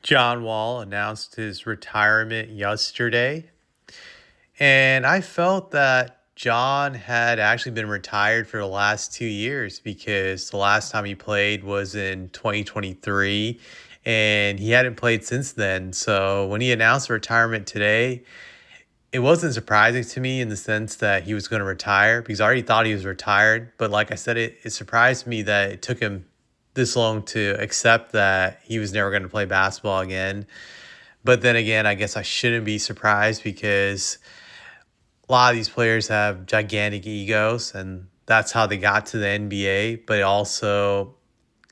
John Wall announced his retirement yesterday, and I felt that John had actually been retired for the last 2 years because the last time he played was in 2023 and he hadn't played since then. So when he announced retirement today, it wasn't surprising to me in the sense that he was going to retire because I already thought he was retired. But like I said, it surprised me that it took him this long to accept that he was never going to play basketball again. But then again, I guess I shouldn't be surprised because a lot of these players have gigantic egos, and that's how they got to the NBA. But it also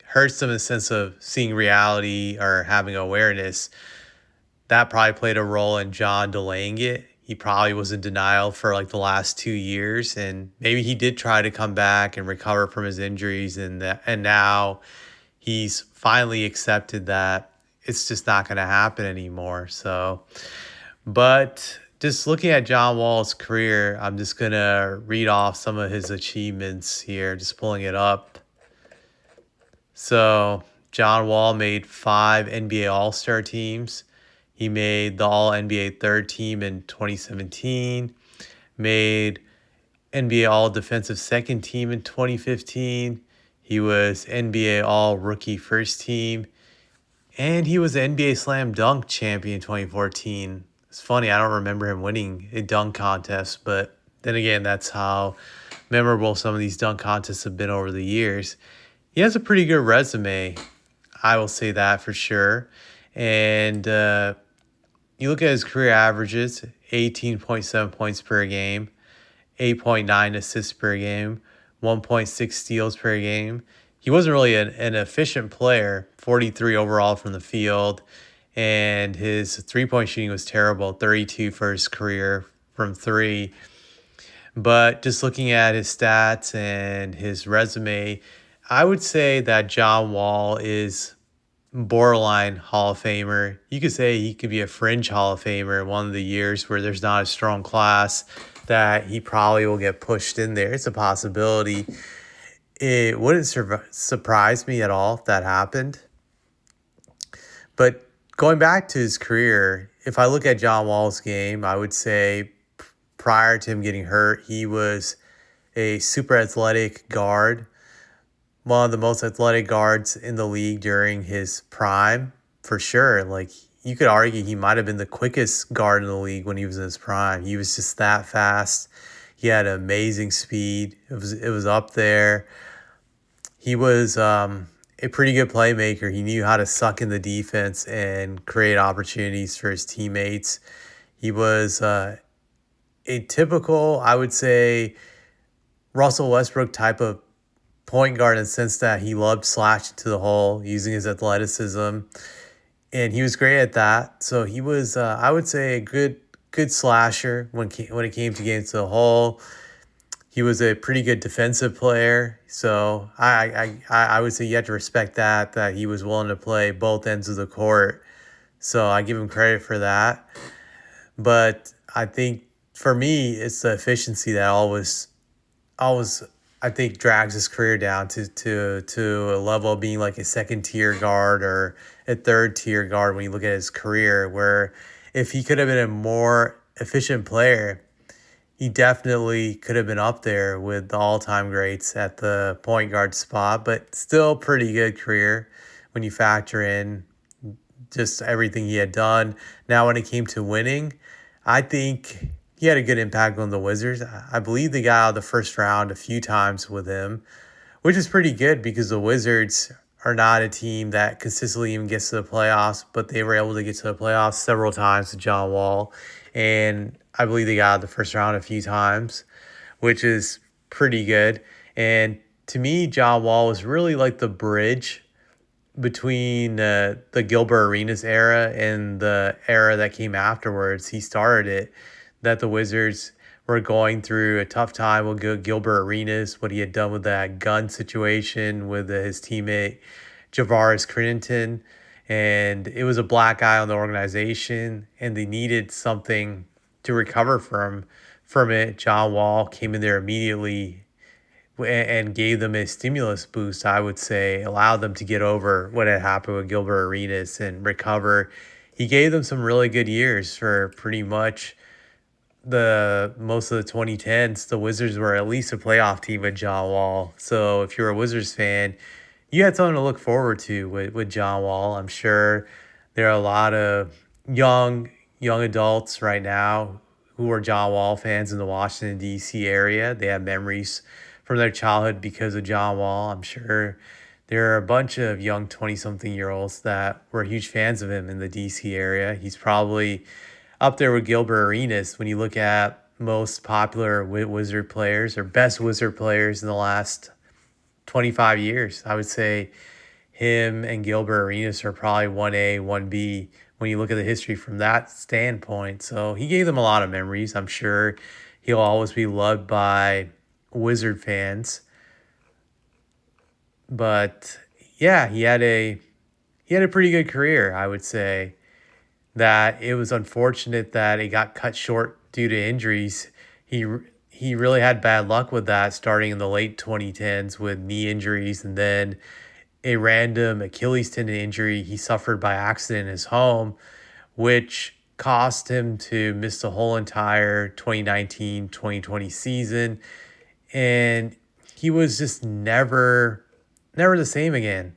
hurts them in the sense of seeing reality or having awareness. That probably played a role in John delaying it. He probably was in denial for like the last 2 years, and maybe he did try to come back and recover from his injuries, and now he's finally accepted that it's just not going to happen anymore. So, but just looking at John Wall's career, I'm just going to read off some of his achievements here, just pulling it up. So, John Wall made 5 NBA All-Star teams. He made the All-NBA third team in 2017, made NBA All-Defensive second team in 2015. He was NBA All-Rookie first team, and he was the NBA Slam Dunk champion in 2014. It's funny, I don't remember him winning a dunk contest, but then again, that's how memorable some of these dunk contests have been over the years. He has a pretty good resume, I will say that for sure. And you look at his career averages: 18.7 points per game, 8.9 assists per game, 1.6 steals per game. He wasn't really an efficient player, 43 overall from the field, and his three-point shooting was terrible, 32 for his career from three. But just looking at his stats and his resume, I would say that John Wall is borderline Hall of Famer. You could say he could be a fringe Hall of Famer one of the years where there's not a strong class, that he probably will get pushed in there. It's a possibility. It wouldn't surprise me at all if that happened. But going back to his career, if I look at John Wall's game, I would say prior to him getting hurt, he was a super athletic guard, one of the most athletic guards in the league during his prime, for sure. Like, you could argue he might have been the quickest guard in the league when he was in his prime. He was just that fast. He had amazing speed. It was up there. He was a pretty good playmaker. He knew how to suck in the defense and create opportunities for his teammates. He was a typical, I would say, Russell Westbrook type of point guard in the sense that he loved slashing to the hole using his athleticism, and he was great at that. So he was, I would say, a good slasher when it came to getting to the hole. He was a pretty good defensive player. So I would say you have to respect that he was willing to play both ends of the court. So I give him credit for that. But I think for me, it's the efficiency that always I think drags his career down to a level of being like a second tier guard or a third tier guard when you look at his career, where if he could have been a more efficient player, he definitely could have been up there with the all-time greats at the point guard spot. But still pretty good career when you factor in just everything he had done. Now when it came to winning, I think he had a good impact on the Wizards. I believe they got out of the first round a few times with him, which is pretty good because the Wizards are not a team that consistently even gets to the playoffs, but they were able to get to the playoffs several times with John Wall. And I believe they got out of the first round a few times, which is pretty good. And to me, John Wall was really like the bridge between the Gilbert Arenas era and the era that came afterwards. He started it, that the Wizards were going through a tough time with Gilbert Arenas, what he had done with that gun situation with his teammate Javaris Crittenton. And it was a black eye on the organization, and they needed something to recover from it. John Wall came in there immediately, and gave them a stimulus boost, I would say, allowed them to get over what had happened with Gilbert Arenas and recover. He gave them some really good years for pretty much the most of the 2010s. The Wizards were at least a playoff team with John Wall. So if you're a Wizards fan, you had something to look forward to with John Wall. I'm sure there are a lot of young adults right now who are John Wall fans in the Washington D.C. area. They have memories from their childhood because of John Wall. I'm sure there are a bunch of young 20-something-year-olds that were huge fans of him in the D.C. area. He's probably up there with Gilbert Arenas when you look at most popular Wizard players or best Wizard players in the last 25 years. I would say him and Gilbert Arenas are probably 1A, 1B when you look at the history from that standpoint. So he gave them a lot of memories. I'm sure he'll always be loved by Wizard fans. But yeah, he had a pretty good career, I would say. That it was unfortunate that it got cut short due to injuries. He really had bad luck with that starting in the late 2010s with knee injuries and then a random Achilles tendon injury he suffered by accident in his home, which cost him to miss the whole entire 2019-2020 season. And he was just never the same again.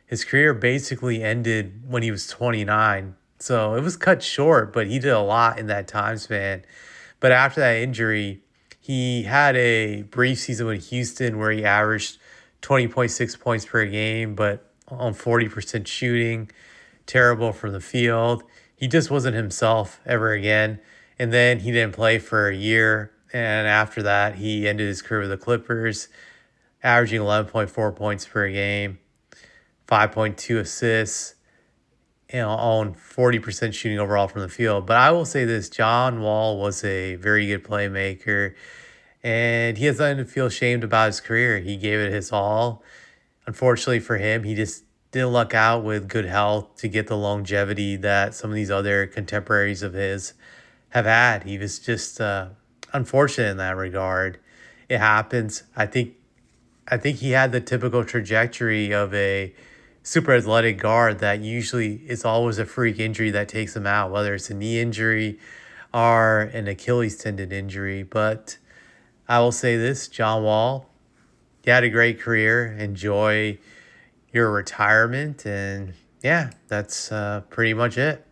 His career basically ended when he was 29. So it was cut short, but he did a lot in that time span. But after that injury, he had a brief season with Houston where he averaged 20.6 points per game, but on 40% shooting, terrible from the field. He just wasn't himself ever again. And then he didn't play for a year. And after that, he ended his career with the Clippers, averaging 11.4 points per game, 5.2 assists, on 40% shooting overall from the field. But I will say this, John Wall was a very good playmaker, and he has nothing to feel ashamed about his career. He gave it his all. Unfortunately for him, he just didn't luck out with good health to get the longevity that some of these other contemporaries of his have had. He was just unfortunate in that regard. It happens. I think he had the typical trajectory of a super athletic guard that usually is always a freak injury that takes him out, whether it's a knee injury or an Achilles tendon injury. But I will say this, John Wall, you had a great career. Enjoy your retirement. And yeah, that's pretty much it.